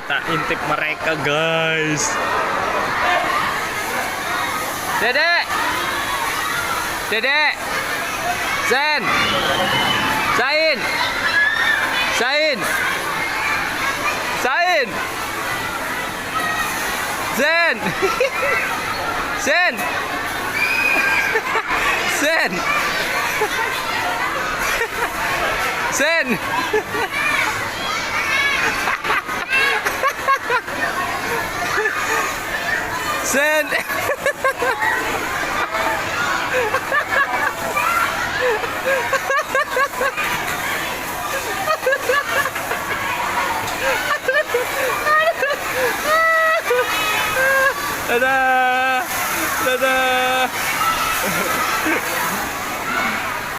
kita intip mereka guys. Dedek, Dedek, Zen, Sain, Sain, Sain, Zen, Zen, Zen, Zen. Sen. Dadah. Dadah.